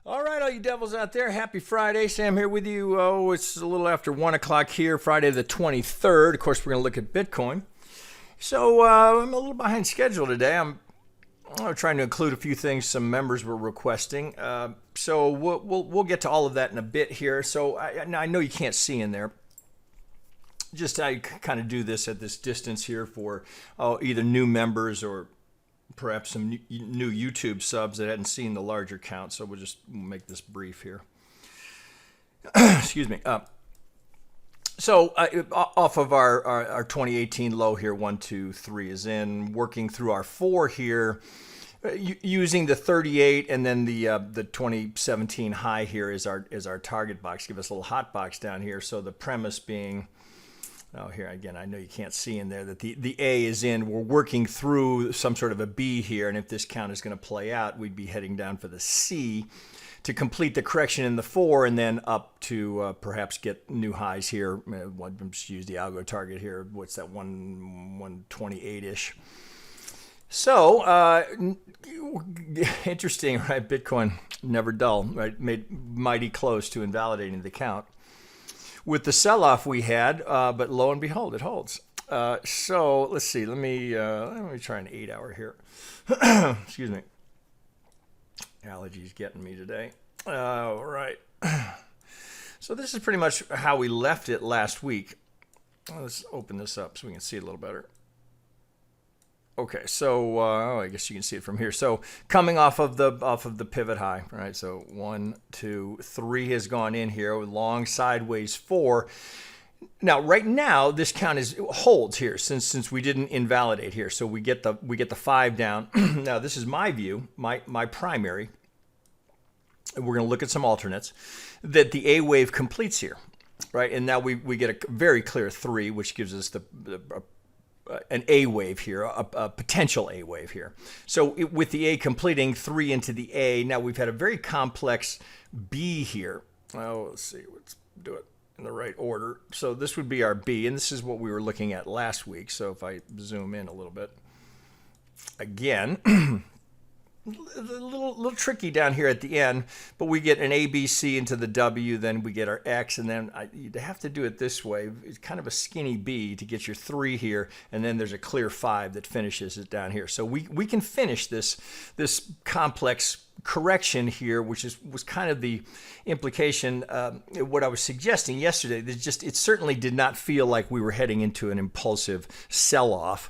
All right, all you devils out there, happy Friday. Sam here with you. Oh, it's a little after 1 o'clock here, Friday the 23rd. Of course, we're going to look at Bitcoin. So I'm a little behind schedule today. I'm trying to include a few things some members were requesting. So we'll get to all of that in a bit here. So I know you can't see in there. Just I kind of do this at this distance here for either new members or perhaps some new YouTube subs that hadn't seen the larger count. So we'll just make this brief here. Excuse me. So off of our 2018 low here, 1, 2, 3 is in, working through our 4 here, using the 38 and then the 2017 high here is our target box. Give us a little hot box down here. So the premise being, oh, here again, I know you can't see in there that the A is in. We're working through some sort of a B here, and if this count is going to play out, we'd be heading down for the C to complete the correction in the 4 and then up to perhaps get new highs here. I'm just use the algo target here. What's that, 128-ish? So, interesting, right? Bitcoin, never dull, right? Made mighty close to invalidating the count with the sell-off we had, but lo and behold, it holds. So let's see. Let me try an 8-hour here. Excuse me. Allergies getting me today. All right. So this is pretty much how we left it last week. Let's open this up so we can see it a little better. Okay, so I guess you can see it from here. So coming off of the pivot high, right? So 1, 2, 3 has gone in here, long sideways 4. Now, right now, this count holds here since we didn't invalidate here. So we get the 5 down. Now, this is my view, my primary. We're going to look at some alternates that the A wave completes here, right? And now we get a very clear 3, which gives us an A wave here, a potential A wave here. So with the A completing 3 into the A, now we've had a very complex B here. Oh, let's see, let's do it in the right order. So this would be our B, and this is what we were looking at last week. So if I zoom in a little bit, again, a little tricky down here at the end, but we get an A, B, C into the W, then we get our X, and then you'd have to do it this way. It's kind of a skinny B to get your 3 here, and then there's a clear 5 that finishes it down here. So we can finish this complex correction here, which was kind of the implication, what I was suggesting yesterday. It certainly did not feel like we were heading into an impulsive sell-off.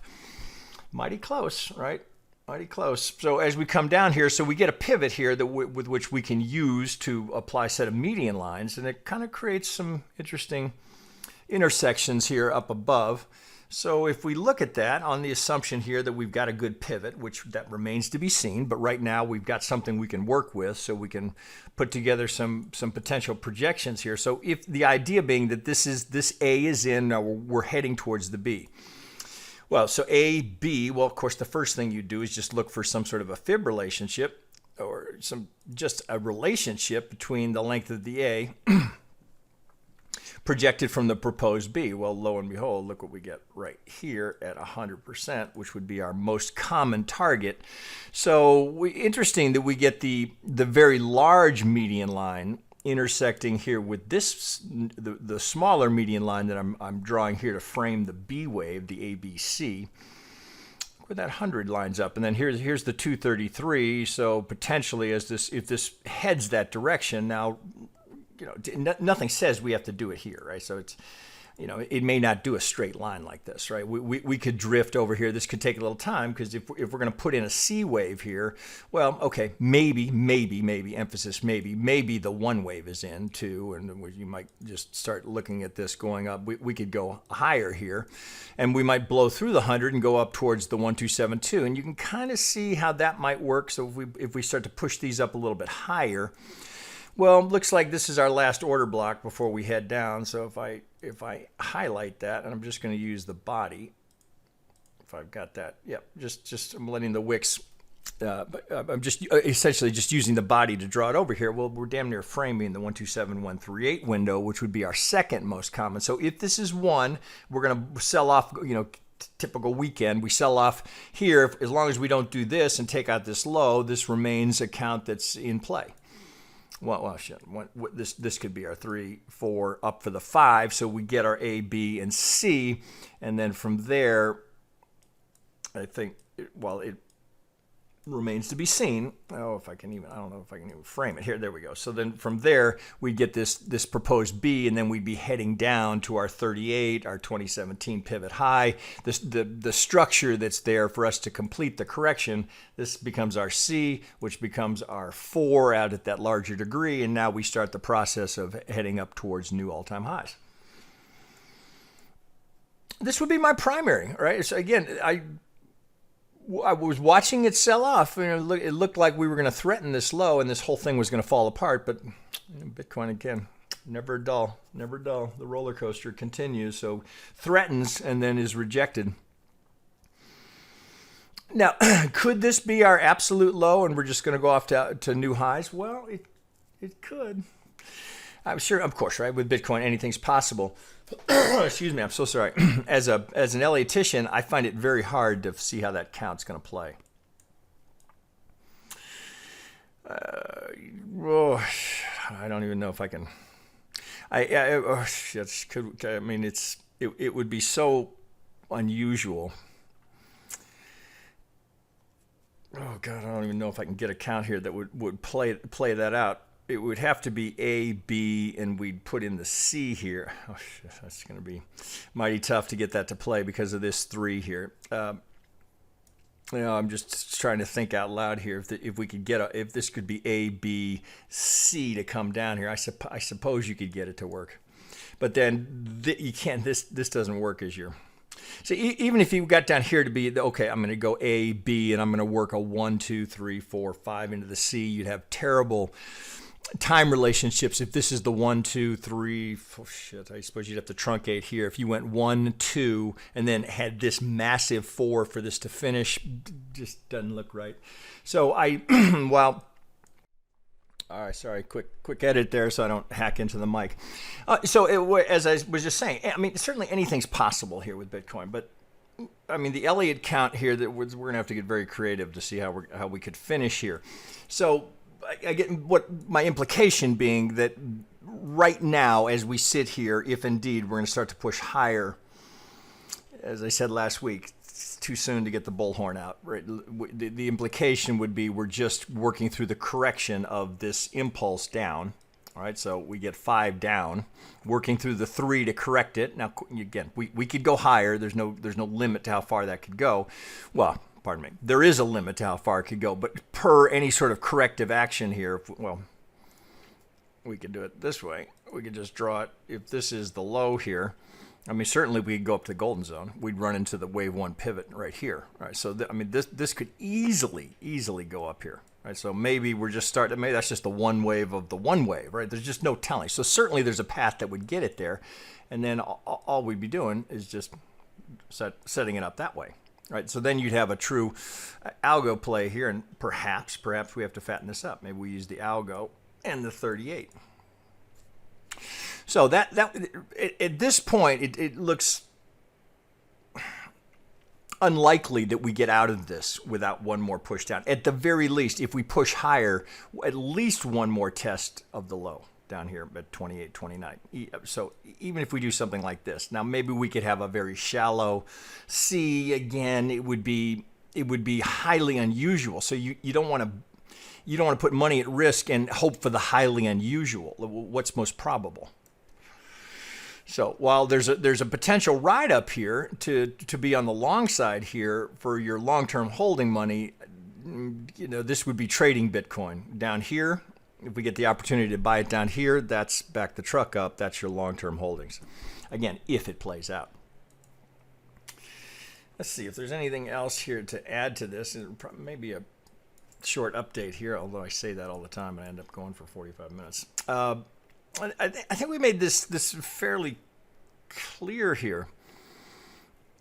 Mighty close, right? Mighty close. So as we come down here, so we get a pivot here with which we can use to apply a set of median lines, and it kind of creates some interesting intersections here up above. So if we look at that on the assumption here that we've got a good pivot, which that remains to be seen, but right now we've got something we can work with, so we can put together some potential projections here. So if the idea being that this A is in, now we're heading towards the B. Well, so A, B, well, of course, the first thing you do is just look for some sort of a fib relationship or just a relationship between the length of the A projected from the proposed B. Well, lo and behold, look what we get right here at 100%, which would be our most common target. So interesting that we get the very large median line intersecting here with the smaller median line that I'm drawing here to frame the B wave, the ABC, where that 100 lines up. And then here's the 233. So potentially if this heads that direction, now, nothing says we have to do it here, right? So it's, it may not do a straight line like this, right? We could drift over here. This could take a little time because if we're going to put in a C wave here, well, okay, maybe, emphasis maybe the 1 wave is in too, and you might just start looking at this going up. We could go higher here, and we might blow through the 100 and go up towards the 1272, and you can kind of see how that might work. So if we start to push these up a little bit higher, well, it looks like this is our last order block before we head down. So if I highlight that, and I'm just going to use the body, if I've got that, yep, just I'm letting the wicks, I'm just essentially just using the body to draw it over here. Well, we're damn near framing the 127138 window, which would be our second most common. So if this is 1, we're going to sell off, typical weekend, we sell off here. As long as we don't do this and take out this low, this remains a count that's in play. well, shit. This could be our 3, 4, up for the 5. So we get our A, B, and C, and then from there, I think, well, it remains to be seen. Oh, if I can even, I don't know if I can even frame it here. There we go. So then from there, we get this proposed B, and then we'd be heading down to our 38, our 2017 pivot high. The structure that's there for us to complete the correction, this becomes our C, which becomes our 4 out at that larger degree, and now we start the process of heading up towards new all-time highs. This would be my primary, right? So again, I was watching it sell off. It looked like we were going to threaten this low and this whole thing was going to fall apart. But Bitcoin, again, never dull, never dull. The roller coaster continues. So threatens and then is rejected. Now, could this be our absolute low and we're just going to go off to new highs? Well, it could. I'm sure, of course, right? With Bitcoin, anything's possible. Excuse me, I'm so sorry. As an Elliottician, I find it very hard to see how that count's going to play. I don't even know if I can. I mean, it would be so unusual. Oh God, I don't even know if I can get a count here that would play that out. It would have to be A, B, and we'd put in the C here. Oh, shit, that's going to be mighty tough to get that to play because of this 3 here. I'm just trying to think out loud here. If we could get if this could be A, B, C to come down here, I suppose you could get it to work. But then you can't. This doesn't work as your. So even if you got down here to be, okay, I'm going to go A, B, and I'm going to work a 1, 2, 3, 4, 5 into the C, you'd have terrible time relationships. If this is the 1, 2, 3, oh shit, I suppose you'd have to truncate here. If you went 1, 2, and then had this massive 4 for this to finish, just doesn't look right. So well, all right, sorry, quick edit there so I don't hack into the mic. As I was just saying, I mean, certainly anything's possible here with Bitcoin, but I mean, the Elliott count here, that we're going to have to get very creative to see how we could finish here. So I get what my implication being that right now, as we sit here, if indeed we're going to start to push higher, as I said last week, it's too soon to get the bullhorn out. Right? The implication would be we're just working through the correction of this impulse down. All right, so we get 5 down, working through the 3 to correct it. Now, again, we could go higher. There's no limit to how far that could go. Well, pardon me, there is a limit to how far it could go, but per any sort of corrective action here, well, we could do it this way. We could just draw it. If this is the low here, I mean, certainly we could go up to the golden zone. We'd run into the wave 1 pivot right here. All right, so I mean, this could easily go up here. Right, so maybe we're just starting. Maybe that's just the one wave of the one wave. Right, there's just no telling. So certainly there's a path that would get it there, and then all we'd be doing is just setting it up that way. Right, so then you'd have a true algo play here, and perhaps we have to fatten this up. Maybe we use the algo and the 38. So that at this point, it looks unlikely that we get out of this without one more push down. At the very least, if we push higher, at least one more test of the low down here at 28, 29. So even if we do something like this, now maybe we could have a very shallow C again. It would be highly unusual. So you don't want to put money at risk and hope for the highly unusual. What's most probable? So while there's a potential ride up here to be on the long side here for your long-term holding money, this would be trading Bitcoin down here. If we get the opportunity to buy it down here, that's back the truck up. That's your long-term holdings. Again, if it plays out. Let's see if there's anything else here to add to this. Maybe a short update here, although I say that all the time and I end up going for 45 minutes. I think we made this fairly clear here.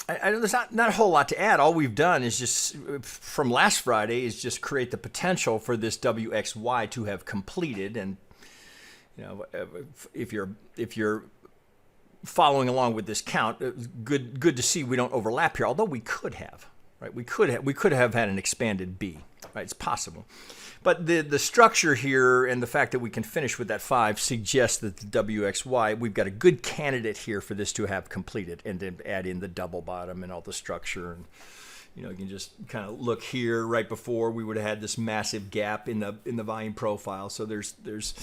I know there's not a whole lot to add. All we've done is just, from last Friday, is just create the potential for this WXY to have completed. And if you're following along with this count, good to see we don't overlap here. Although we could have. right? We could have had an expanded B, right? It's possible. But the structure here and the fact that we can finish with that 5 suggests that the WXY, we've got a good candidate here for this to have completed, and then add in the double bottom and all the structure. And you can just kind of look here right before we would have had this massive gap in the volume profile. So there's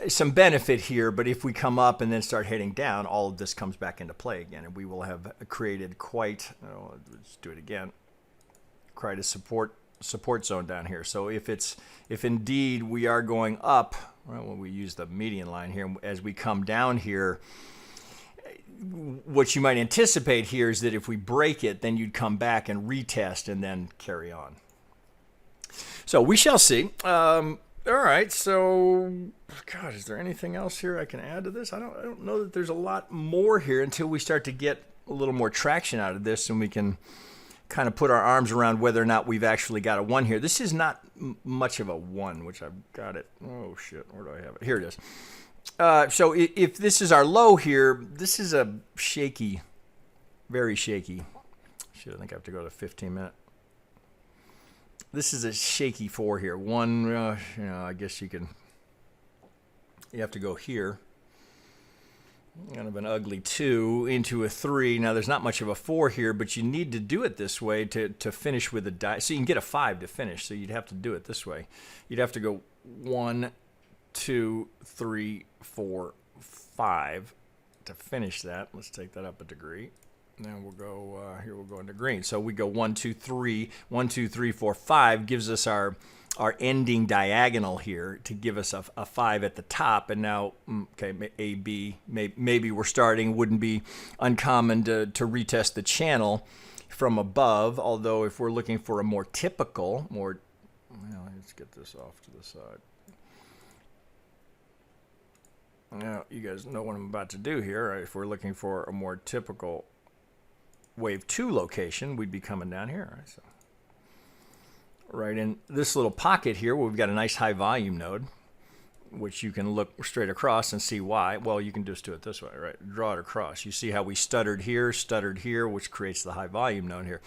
some benefit here, but if we come up and then start heading down, all of this comes back into play again, and we will have created quite, let's do it again, quite a support zone down here. So if indeed we are going up, well, when we use the median line here, as we come down here, what you might anticipate here is that if we break it, then you'd come back and retest and then carry on. So we shall see. All right, so God, is there anything else here I can add to this? I don't know that there's a lot more here until we start to get a little more traction out of this, and we can kind of put our arms around whether or not we've actually got a 1 here. This is not much of a 1, which I've got it. Oh shit, where do I have it? Here it is. So if this is our low here, this is a shaky, very shaky. Shit, I think I have to go to 15-minute. This is a shaky 4 here. 1, I guess you have to go here. Kind of an ugly 2 into a 3. Now there's not much of a 4 here, but you need to do it this way to finish with a die. So you can get a 5 to finish. So you'd have to do it this way. You'd have to go 1, 2, 3, 4, 5 to finish that. Let's take that up a degree. Now we'll go here. We'll go into green. So we go 1, 2, 3, 1, 2, 3, 4, 5 gives us our ending diagonal here to give us a 5 at the top. And now, okay, A, B, maybe we're starting. Wouldn't be uncommon to retest the channel from above. Although if we're looking for a more typical, let's get this off to the side. Now, you guys know what I'm about to do here. Right? If we're looking for a more typical wave 2 location, we'd be coming down here. Right? So right in this little pocket here where we've got a nice high volume node, which you can look straight across and see why. Well, you can just do it this way, right? Draw it across. You see how we stuttered here, which creates the high volume node here.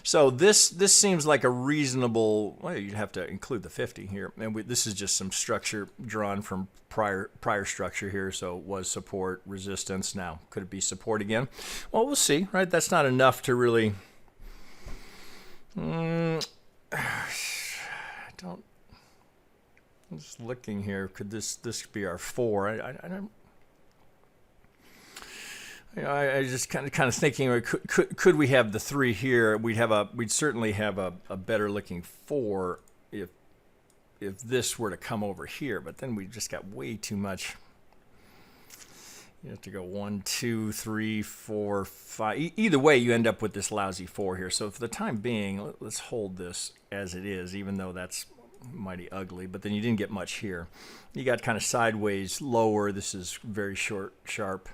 So this seems like a reasonable, well, you'd have to include the 50 here. And this is just some structure drawn from prior structure here. So it was support, resistance. Now, could it be support again? Well, we'll see, right? That's not enough to really... I'm just looking here. Could this be our 4? I don't. I just kind of thinking. Could we have the 3 here? We'd certainly have a better looking 4 if this were to come over here. But then we just got way too much. You have to go 1, 2, 3, 4, 5. Either way, you end up with this lousy 4 here. So for the time being, let's hold this as it is, even though that's mighty ugly. But then you didn't get much here. You got kind of sideways lower. This is very short, sharp.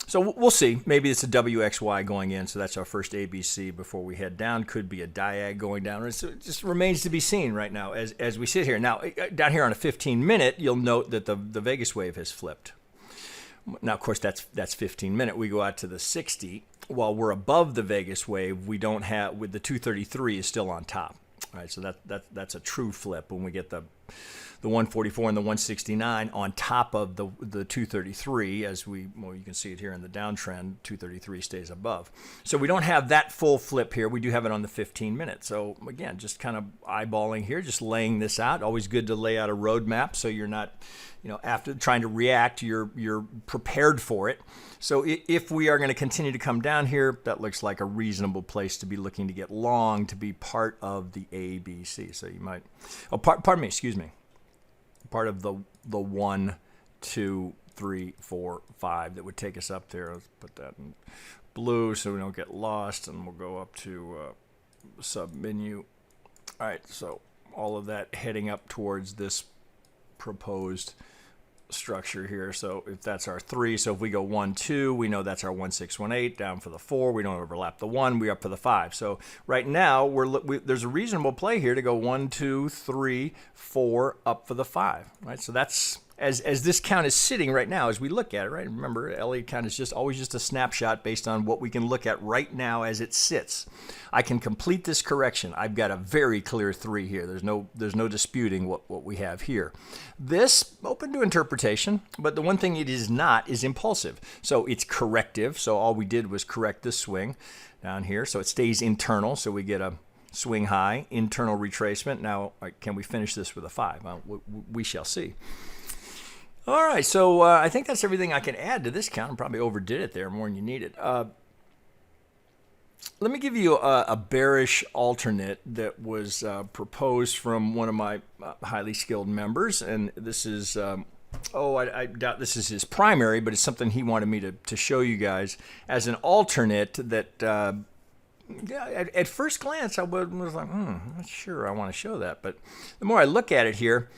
So we'll see. Maybe it's a WXY going in. So that's our first ABC before we head down. Could be a diag going down. So it just remains to be seen right now as we sit here. Now, down here on a 15-minute, you'll note that the Vegas wave has flipped. Now, of course, that's 15-minute. We go out to the 60. While we're above the Vegas wave, we don't have, with the 233 is still on top. All right, so that's a true flip when we get the 144 and the 169 on top of the 233, you can see it here in the downtrend. 233 stays above. So we don't have that full flip here. We do have it on the 15-minute. So again, just kind of eyeballing here, just laying this out. Always good to lay out a roadmap so you're not, after trying to react, you're prepared for it. So if we are going to continue to come down here, that looks like a reasonable place to be looking to get long, to be part of the ABC. So you might, pardon me, excuse me. Part of the 1, 2, 3, 4, 5 that would take us up there. Let's put that in blue so we don't get lost, and we'll go up to sub menu. All right, so all of that heading up towards this proposed structure here. So if that's our 3, so if we go 1, 2, we know that's our 1, 6, 1, 8. Down for the 4, we don't overlap the 1. We're up for the 5. So right now there's a reasonable play here to go 1, 2, 3, 4 up for the 5. Right. So that's as this count is sitting right now, as we look at it, right? Remember, Elliott count is always just a snapshot based on what we can look at right now as it sits. I can complete this correction. I've got a very clear 3 here. There's no disputing what we have here. This, open to interpretation, but the one thing it is not is impulsive. So it's corrective. So all we did was correct this swing down here. So it stays internal. So we get a swing high, internal retracement. Now, can we finish this with a 5? Well, we shall see. All right, so I think that's everything I can add to this count. I probably overdid it there more than you needed. Let me give you a bearish alternate that was proposed from one of my highly skilled members, and this is, I doubt this is his primary, but it's something he wanted me to show you guys as an alternate that, at first glance, I was like, I'm not sure I want to show that, but the more I look at it here,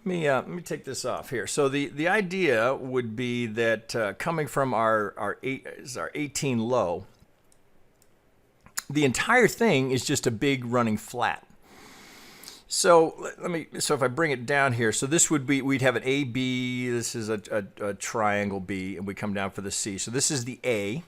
let me take this off here. So the idea would be that coming from our 18 low, the entire thing is just a big running flat. So so if I bring it down here, so this would be, we'd have an A, B, this is a triangle B, and we come down for the C. So this is the A.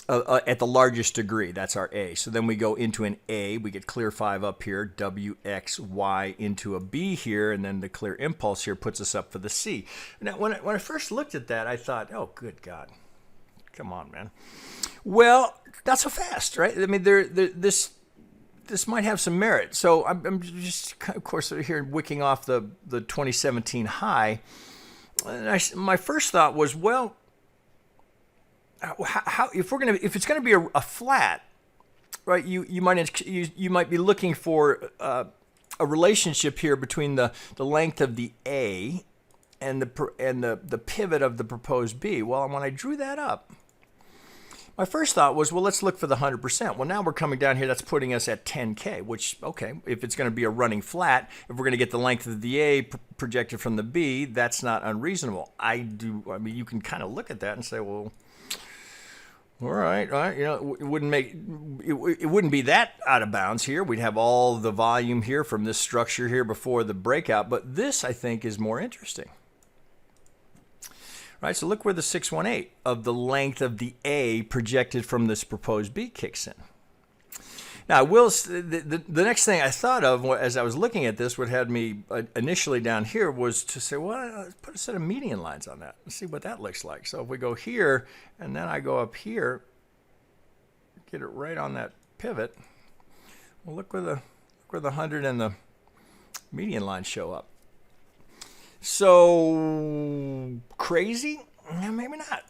At the largest degree, that's our A. So then we go into an A, we get clear 5 up here, W, X, Y into a B here, and then the clear impulse here puts us up for the C. Now, when I first looked at that, I thought, oh, good God, come on, man. Well, not so fast, right? I mean, this might have some merit. So I'm just, of course, here wicking off the 2017 high. And my first thought was, well, if it's gonna be a flat, right? You might be looking for a relationship here between the length of the A and the pivot of the proposed B. Well, when I drew that up, my first thought was, well, let's look for the 100%. Well, now we're coming down here. That's putting us at 10K, which, okay, if it's going to be a running flat, if we're going to get the length of the A projected from the B, that's not unreasonable. I mean, you can kind of look at that and say, well, all right, you know, it wouldn't be that out of bounds here. We'd have all the volume here from this structure here before the breakout, but this, I think, is more interesting. Right, so look where the 618 of the length of the A projected from this proposed B kicks in. Now, the next thing I thought of as I was looking at this, what had me initially down here was to say, well, let's put a set of median lines on that and see what that looks like. So if we go here and then I go up here, get it right on that pivot, well, look where the 100 and the median lines show up. So crazy? Maybe not.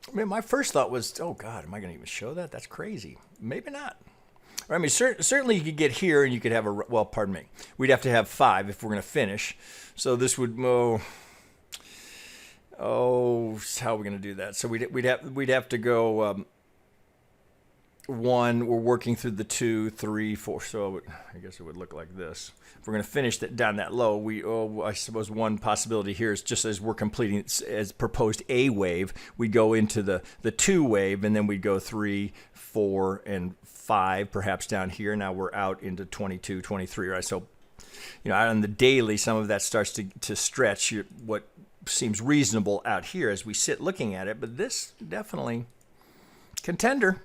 I mean, my first thought was, oh God, am I going to even show that? That's crazy. Maybe not. I mean, certainly you could get here and you could have well, pardon me. We'd have to have 5 if we're going to finish. So this would, how are we going to do that? So we'd have to go 1, we're working through the 2, 3, 4. So I guess it would look like this. If we're going to finish that down that low, I suppose one possibility here is just as we're completing as proposed A wave, we go into the 2 wave, and then we go 3, 4, and 5, perhaps down here. Now we're out into 22, 23, right? So, you know, out on the daily, some of that starts to stretch what seems reasonable out here as we sit looking at it. But this definitely contender.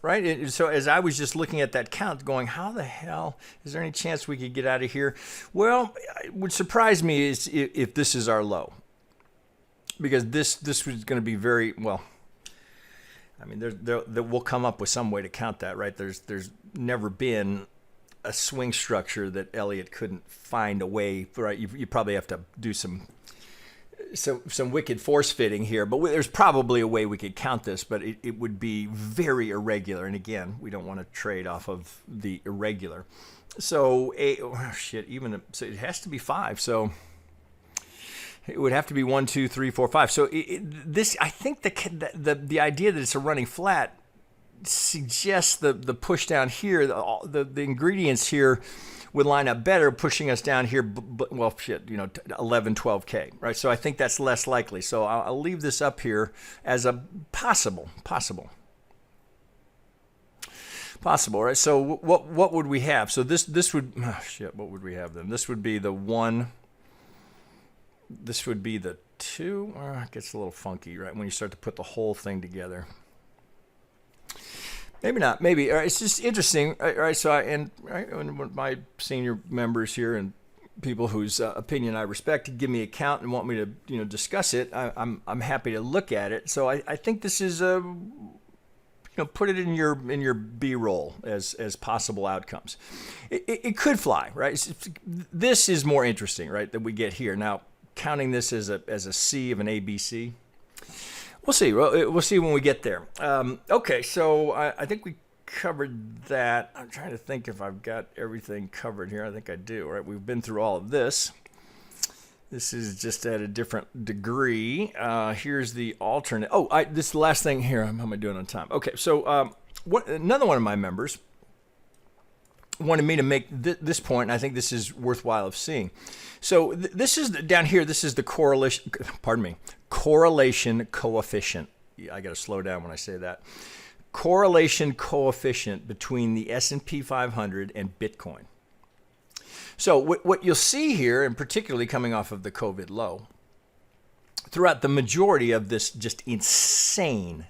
Right? So as I was just looking at that count going, how the hell, is there any chance we could get out of here? Well, it would surprise me is if this is our low. Because this was going to be very, well, I mean, we'll come up with some way to count that, right? There's never been a swing structure that Elliott couldn't find a way, right? You probably have to do some wicked force fitting here, but there's probably a way we could count this, but it would be very irregular. And again, we don't want to trade off of the irregular. So so it has to be 5. So it would have to be 1, 2, 3, 4, 5. So this, I think the idea that it's a running flat suggests the push down here, the ingredients here would line up better, pushing us down here, well, 11, 12K, right? So I think that's less likely. So I'll leave this up here as a possible, right? So what would we have? So this would, what would we have then? This would be the 1, this would be the 2. It gets a little funky, right, when you start to put the whole thing together. Maybe not. Maybe. All right, it's just interesting. All right, so and my senior members here and people whose opinion I respect give me a count and want me to discuss it. I'm happy to look at it. So I think this is a put it in your B-roll as possible outcomes. It could fly, right? This is more interesting, right, that we get here. Now, counting this as a C of an ABC, we'll see. We'll see when we get there. Okay, so I think we covered that. I'm trying to think if I've got everything covered here. I think I do, right? We've been through all of this. This is just at a different degree. Here's the alternate. Oh, this is the last thing here. How am I doing on time? Okay, so another one of my members wanted me to make this point, and I think this is worthwhile of seeing. So this is down here. This is the correlation. Pardon me. Correlation coefficient. I got to slow down when I say that. Correlation coefficient between the S&P 500 and Bitcoin. So what you'll see here, and particularly coming off of the COVID low, throughout the majority of this just insane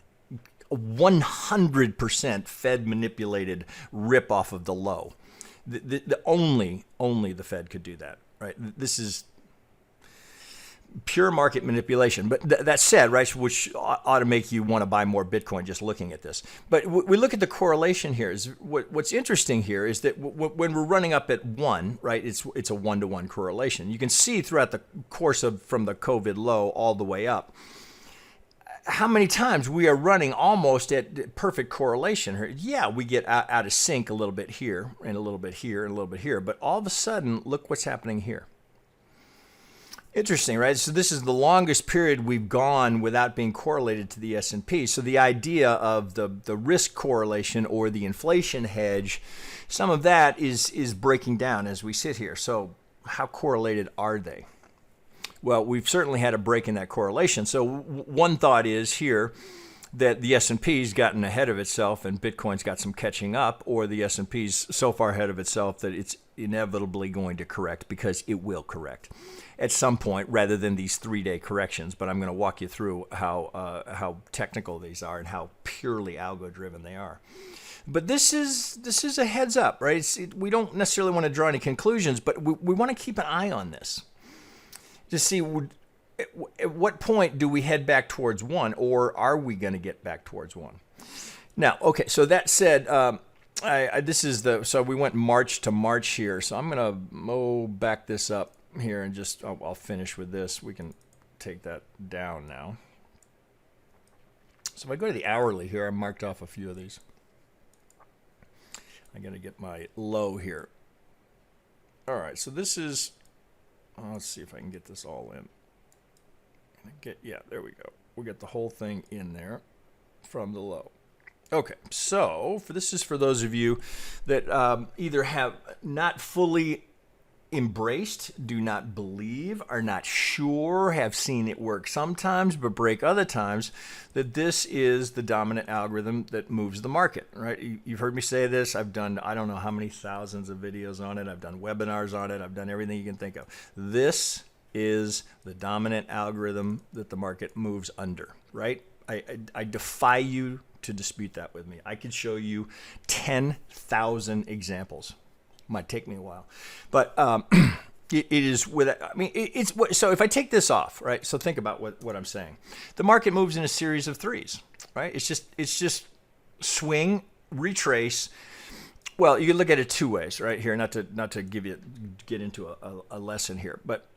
100% Fed manipulated rip off of the low, only the Fed could do that, right? This is pure market manipulation. But that said, right, which ought to make you want to buy more Bitcoin just looking at this. But we look at the correlation here. What's interesting here is that when we're running up at 1, right, it's a 1-to-1 correlation. You can see throughout the course of from the COVID low all the way up how many times we are running almost at perfect correlation. Yeah, we get out of sync a little bit here and a little bit here and a little bit here. But all of a sudden, look what's happening here. Interesting, right? So this is the longest period we've gone without being correlated to the S&P. So the idea of the risk correlation or the inflation hedge, some of that is breaking down as we sit here. So how correlated are they? Well, we've certainly had a break in that correlation. So one thought is here that the S&P's gotten ahead of itself and Bitcoin's got some catching up, or the S&P's so far ahead of itself that it's inevitably going to correct, because it will correct at some point rather than these 3-day corrections. But I'm going to walk you through how technical these are and how purely algo driven they are. But this is a heads up, right? We don't necessarily want to draw any conclusions, but we want to keep an eye on this to see at what point do we head back towards 1, or are we going to get back towards 1? Now, okay, so that said, so we went March to March here, so I'm going to back this up here and just, I'll finish with this. We can take that down now. So if I go to the hourly here, I marked off a few of these. I'm going to get my low here. All right, so this is, let's see if I can get this all in. Yeah, there we go. We'll get the whole thing in there from the low. Okay, so this is for those of you that either have not fully embraced, do not believe, are not sure, have seen it work sometimes but break other times, that this is the dominant algorithm that moves the market, right? You've heard me say this. I've done, I don't know how many thousands of videos on it. I've done webinars on it. I've done everything you can think of. This is the dominant algorithm that the market moves under, right? I defy you to dispute that with me. I could show you 10,000 examples. Might take me a while, but it is with. I mean, it's so. If I take this off, right? So think about what I'm saying. The market moves in a series of threes, right? It's just swing, retrace. Well, you can look at it two ways, right? Here, not to get into a lesson here, but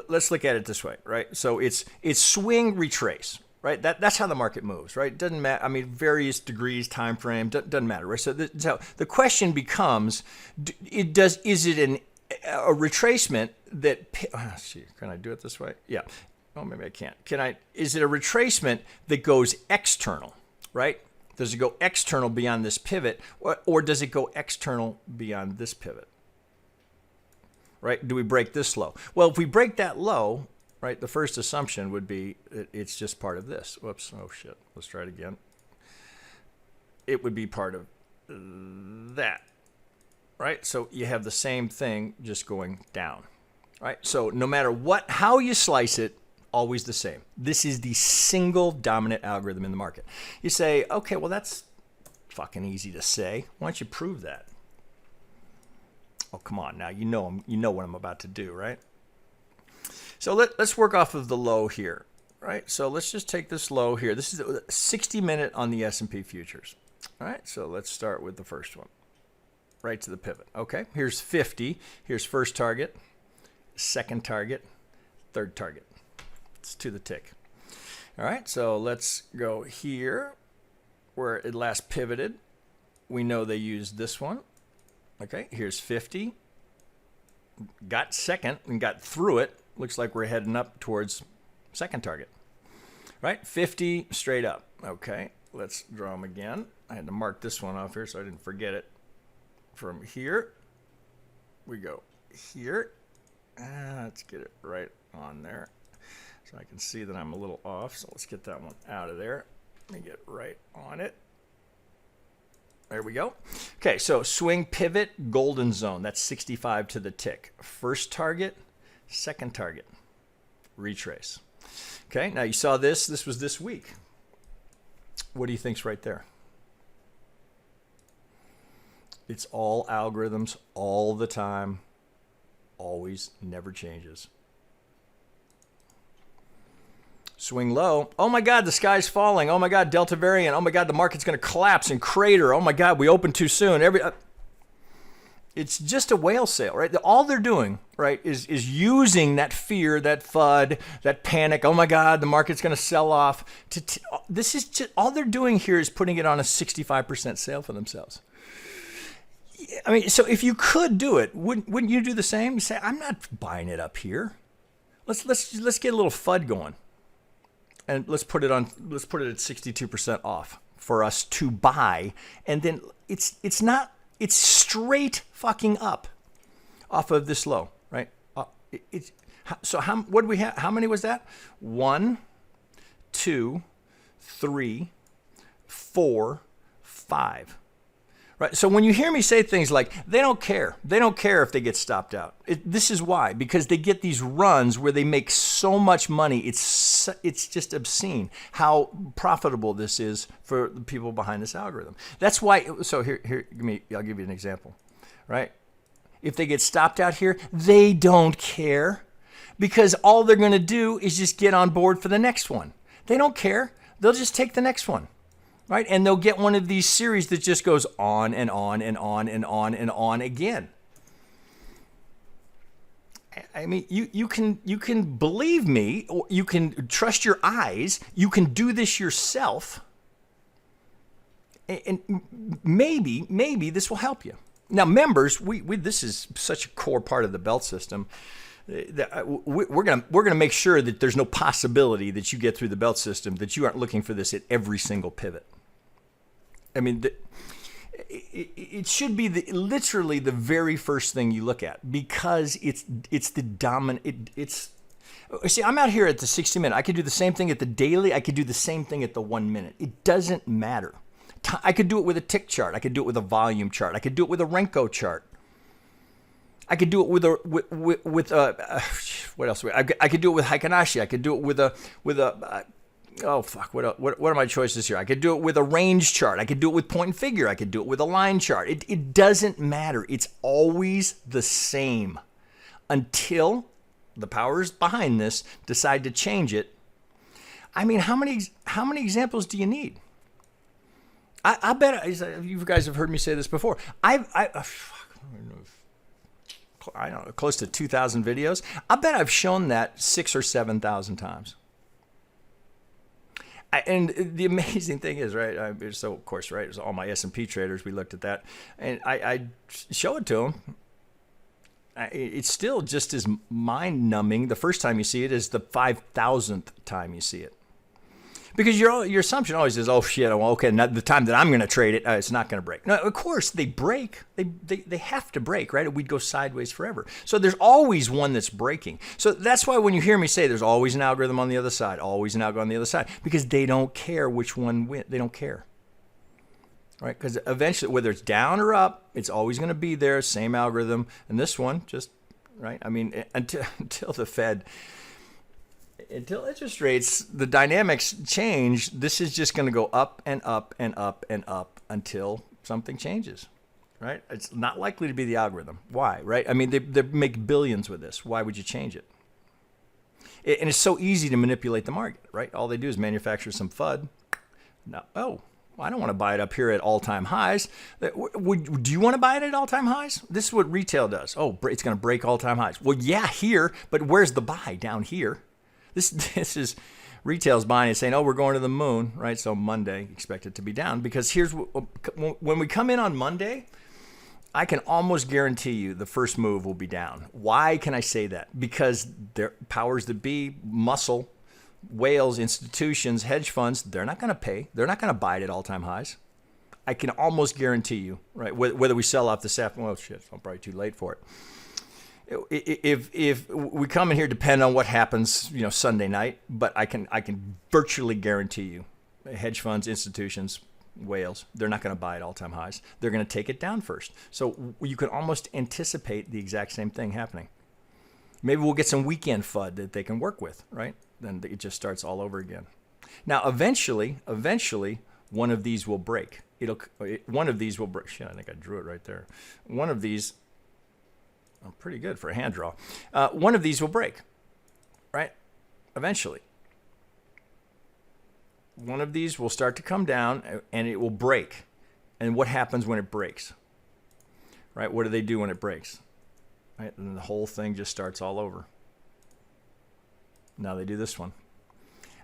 let's look at it this way, right? So it's swing, retrace. Right, that's how the market moves. Right, it doesn't matter. I mean, various degrees, time frame, doesn't matter. Right, so the question becomes: is it a retracement that? Can I do it this way? Yeah. Oh, maybe I can't. Is it a retracement that goes external? Right? Does it go external beyond this pivot, or does it go external beyond this pivot? Right? Do we break this low? Well, if we break that low, right, the first assumption would be it's just part of this. Whoops. Oh, shit. Let's try it again. It would be part of that, right? So you have the same thing just going down. right? So no matter how you slice it, always the same. This is the single dominant algorithm in the market. You say, okay, well, that's fucking easy to say. Why don't you prove that? Oh, come on now. You know what I'm about to do, right? So let's work off of the low here, right? So let's just take this low here. This is a 60-minute on the S&P futures. All right, so let's start with the first one. Right to the pivot. Okay, here's 50. Here's first target, second target, third target. It's to the tick. All right, so let's go here where it last pivoted. We know they used this one. Okay, here's 50. Got second and got through it. Looks like we're heading up towards second target. Right, 50 straight up. Okay, let's draw them again. I had to mark this one off here so I didn't forget it. From here, we go here. Let's get it right on there so I can see that I'm a little off. So let's get that one out of there. Let me get right on it. There we go. Okay, so swing pivot, golden zone. That's 65 to the tick. First target, second target. Retrace. Okay, now you saw this. This was this week. What do you think's right there? It's all algorithms all the time. Always, never changes. Swing low. Oh my God, the sky's falling. Oh my God, Delta variant. Oh my God, the market's going to collapse and crater. Oh my God, we opened too soon. It's just a whale sale, right? All they're doing, right, is using that fear, that FUD, that panic. Oh my God, the market's going to sell off. This is just all they're doing here is putting it on a 65% sale for themselves. I mean, so if you could do it, wouldn't you do the same? You say, I'm not buying it up here. Let's get a little FUD going, and let's put it at 62% off for us to buy, and then it's straight fucking up off of this low, right? So what do we have? How many was that? 1, 2, 3, 4, 5. Right. So when you hear me say things like, they don't care if they get stopped out. This is why, because they get these runs where they make so much money. It's just obscene how profitable this is for the people behind this algorithm. That's why. So I'll give you an example, right? If they get stopped out here, they don't care because all they're going to do is just get on board for the next one. They don't care. They'll just take the next one. Right? And they'll get one of these series that just goes on and on and on and on and on again. I mean, you can believe me, or you can trust your eyes, you can do this yourself, and maybe this will help you. Now, members, this is such a core part of the belt system. We're gonna make sure that there's no possibility that you get through the belt system that you aren't looking for this at every single pivot. I mean, it should be literally the very first thing you look at because it's the dominant. See, I'm out here at the 60-minute. I could do the same thing at the daily. I could do the same thing at the 1 minute. It doesn't matter. I could do it with a tick chart. I could do it with a volume chart. I could do it with a Renko chart. I could do it with what else? I could do it with Fibonacci. I could do it with a oh fuck, what are my choices here? I could do it with a range chart. I could do it with point and figure. I could do it with a line chart. It doesn't matter. It's always the same until the powers behind this decide to change it. I mean, how many examples do you need? I bet you guys have heard me say this before. I don't know, close to 2,000 videos. I bet I've shown that 6,000 or 7,000 times. And the amazing thing is, right, so of course, right, it was all my S&P traders, we looked at that, and I show it to them. It's still just as mind-numbing the first time you see it as the 5,000th time you see it. Because your assumption always is, oh shit, well, okay, now the time that I'm going to trade it, it's not going to break. No, of course they break. They have to break, right? We'd go sideways forever. So there's always one that's breaking. So that's why when you hear me say there's always an algorithm on the other side, always an algorithm on the other side, because they don't care which one wins. They don't care. Right? Because eventually, whether it's down or up, it's always going to be there, same algorithm. And this one just right? I mean, until the Fed, until interest rates, the dynamics change, this is just going to go up and up and up and up until something changes, right? It's not likely to be the algorithm. Why, right? I mean, they make billions with this. Why would you change it? And it's so easy to manipulate the market, right? All they do is manufacture some FUD. Now, oh, I don't want to buy it up here at all-time highs. Do you want to buy it at all-time highs? This is what retail does. Oh, it's going to break all-time highs. Well, yeah, here, but where's the buy? Down here. This is retail's buying and saying, oh, we're going to the moon, right? So Monday, expect it to be down. Because here's when we come in on Monday, I can almost guarantee you the first move will be down. Why can I say that? Because their powers that be, muscle, whales, institutions, hedge funds, they're not going to pay. They're not going to buy it at all-time highs. I can almost guarantee you, right? Whether we sell off this afternoon, well, shit, I'm probably too late for it. If we come in here, depend on what happens, Sunday night, but I can virtually guarantee you, hedge funds, institutions, whales, they're not going to buy at all-time highs. They're going to take it down first. So you can almost anticipate the exact same thing happening. Maybe we'll get some weekend FUD that they can work with, right? Then it just starts all over again. Now, eventually, one of these will break. One of these will break. Shit, I think I drew it right there. One of these. Oh, pretty good for a hand draw. One of these will break, right? Eventually. One of these will start to come down and it will break. And what happens when it breaks? Right? What do they do when it breaks? Right? And the whole thing just starts all over. Now they do this one.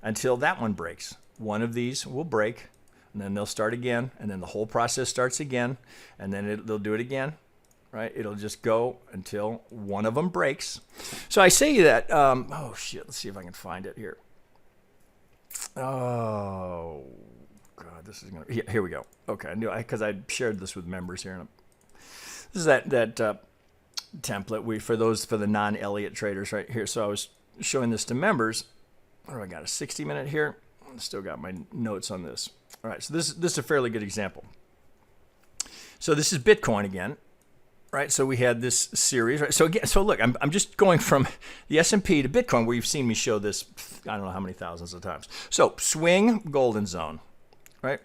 Until that one breaks. One of these will break, and then they'll start again, and then the whole process starts again, and then they'll do it again. Right? It'll just go until one of them breaks. So I say that, oh shit, let's see if I can find it here. Oh, God, this is going to, here we go. Okay, I knew, because I shared this with members here. This is that template for the non-Elliott traders right here. So I was showing this to members. What do I got, a 60-minute here? I still got my notes on this. All right, so this is a fairly good example. So this is Bitcoin again. Right, so we had this series. Right, so again, look, I'm just going from the S&P to Bitcoin, where you've seen me show this, I don't know how many thousands of times. So swing golden zone, right?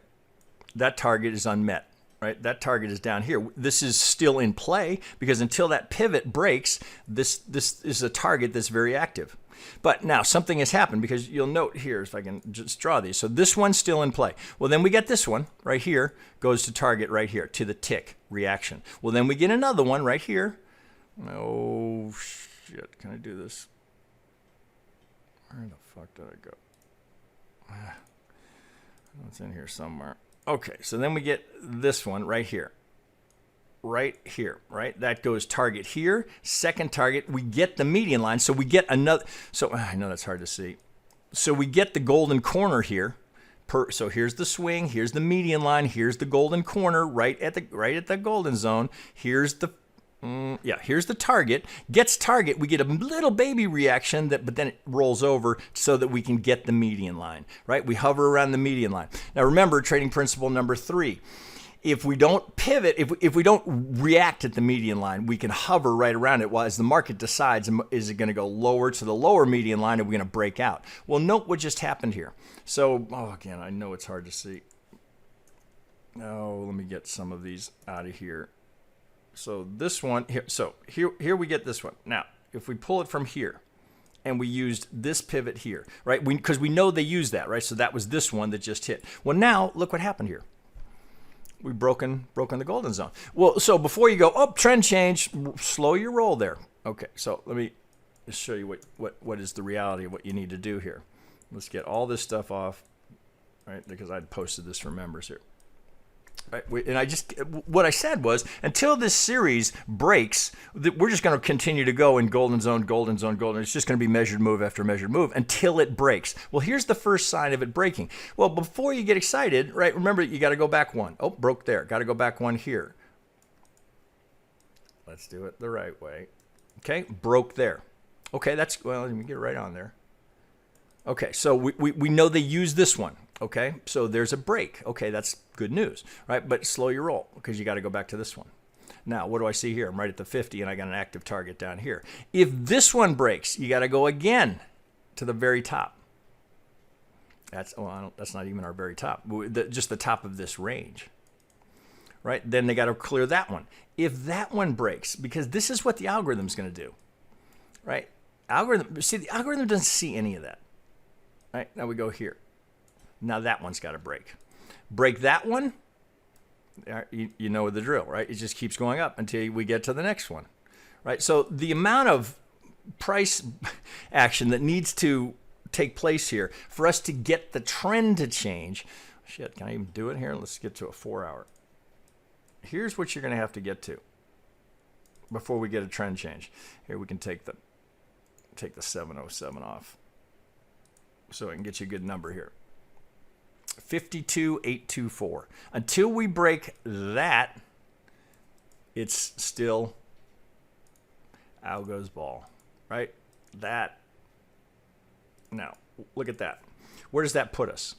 That target is unmet, right? That target is down here. This is still in play because until that pivot breaks, this is a target that's very active. But now something has happened, because you'll note here, if I can just draw these. So this one's still in play. Well, then we get this one right here, goes to target right here, to the tick reaction. Well, then we get another one right here. Oh, shit. Can I do this? Where the fuck did I go? It's in here somewhere. Okay, so then we get this one right here. Right here, right? That goes target here, second target. We get the median line, so we get another. So I know that's hard to see. So we get the golden corner here. So here's the swing, here's the median line, here's the golden corner, right at the golden zone. Here's the here's the target. Gets target. We get a little baby reaction but then it rolls over so that we can get the median line, right? We hover around the median line. Now remember, trading principle number 3. If we don't pivot, if we don't react at the median line, we can hover right around it. While as the market decides, is it going to go lower to the lower median line, or are we going to break out? Well, note what just happened here. So, again, I know it's hard to see. Oh, let me get some of these out of here. So this one here. So here we get this one. Now, if we pull it from here, and we used this pivot here, right? Because we know they used that, right? So that was this one that just hit. Well, now look what happened here. We've broken the golden zone. Well, so before you go, trend change, slow your roll there. Okay, so let me just show you what is the reality of what you need to do here. Let's get all this stuff off, right? Because I'd posted this for members here. Right? And what I said was, until this series breaks, we're just going to continue to go in golden zone, golden zone, golden. It's just going to be measured move after measured move until it breaks. Well, here's the first sign of it breaking. Well, before you get excited, right? Remember, you got to go back one. Oh, broke there. Got to go back one here. Let's do it the right way. Okay, broke there. Okay, well, let me get it right on there. Okay, so we know they use this one. Okay, so there's a break. Okay, that's good news, right? But slow your roll because you got to go back to this one. Now, what do I see here? I'm right at the 50, and I got an active target down here. If this one breaks, you got to go again to the very top. That's not even our very top. Just the top of this range. Right? Then they got to clear that one. If that one breaks, because this is what the algorithm's going to do. Right? The algorithm doesn't see any of that. Right? Now we go here. Now that one's got to break. Break that one. You know the drill, right? It just keeps going up until we get to the next one, right? So the amount of price action that needs to take place here for us to get the trend to change. Shit, can I even do it here? Let's get to a 4 hour. Here's what you're going to have to get to before we get a trend change. Here we can take the 707 off, so I can get you a good number here. 52,824. Until we break that, it's still Algo's ball, right? That. Now, look at that. Where does that put us?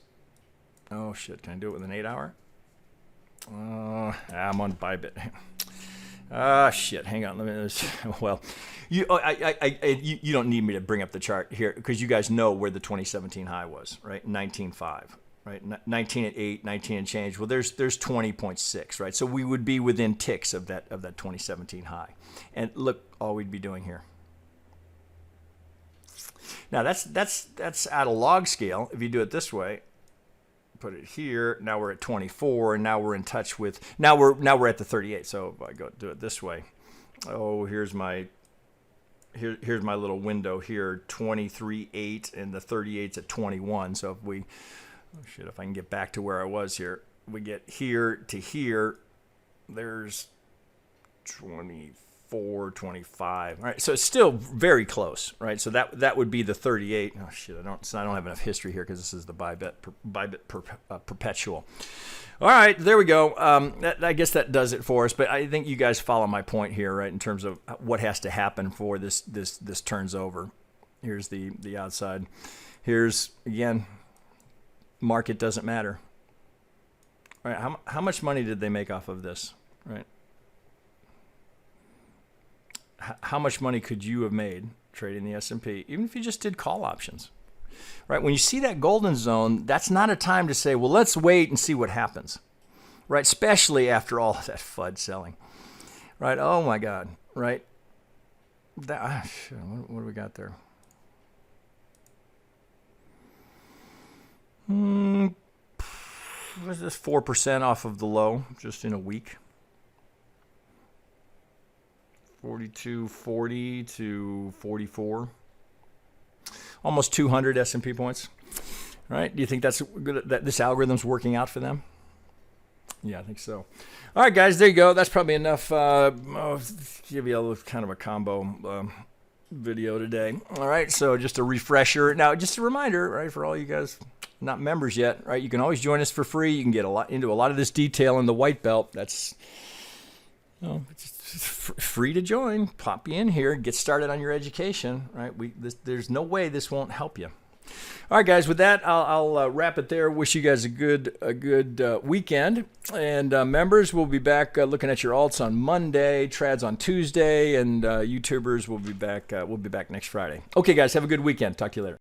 Oh shit! Can I do it with an 8 hour? I'm on Bybit. Shit. Hang on. Let me. Well, you don't need me to bring up the chart here because you guys know where the 2017 high was, right? 19.5. Right, 19 at 8, 19 and change. Well, there's 20.6, right? So we would be within ticks of that 2017 high. And look, all we'd be doing here. Now that's at a log scale. If you do it this way, put it here. Now we're at 24, and now we're in touch with. Now we're at the 38. So if I go do it this way, oh, here's my little window here, 23.8, and the 38's at 21. So if we oh shit, if I can get back to where I was here, we get here to here, there's 24, 25. All right, so it's still very close, right? So that would be the 38. Oh shit, I don't have enough history here because this is the Bybit perpetual. All right, there we go. I guess that does it for us. But I think you guys follow my point here, right? In terms of what has to happen for this turns over. Here's the outside. Here's again. Market doesn't matter. All right, how much money did they make off of this? Right? How much money could you have made trading the S&P, even if you just did call options? Right? When you see that golden zone, that's not a time to say, well, let's wait and see what happens. Right? Especially after all of that FUD selling. Right? Oh my God. Right? What do we got there? Was this 4% off of the low just in a week? 42.40 to 44. Almost 200 S&P points. Right? Do you think that's good? That this algorithm's working out for them? Yeah, I think so. All right, guys, there you go. That's probably enough. Give you a little kind of a combo video today. All right, so just a refresher. Now, just a reminder, right, for all you guys not members yet, right? You can always join us for free. You can get into a lot of this detail in the white belt. That's it's free to join. Pop you in here, get started on your education, right? There's no way this won't help you. All right, guys. With that, I'll wrap it there. Wish you guys a good weekend. And members, we'll be back looking at your alts on Monday, trads on Tuesday, and YouTubers will be back. We'll be back next Friday. Okay, guys. Have a good weekend. Talk to you later.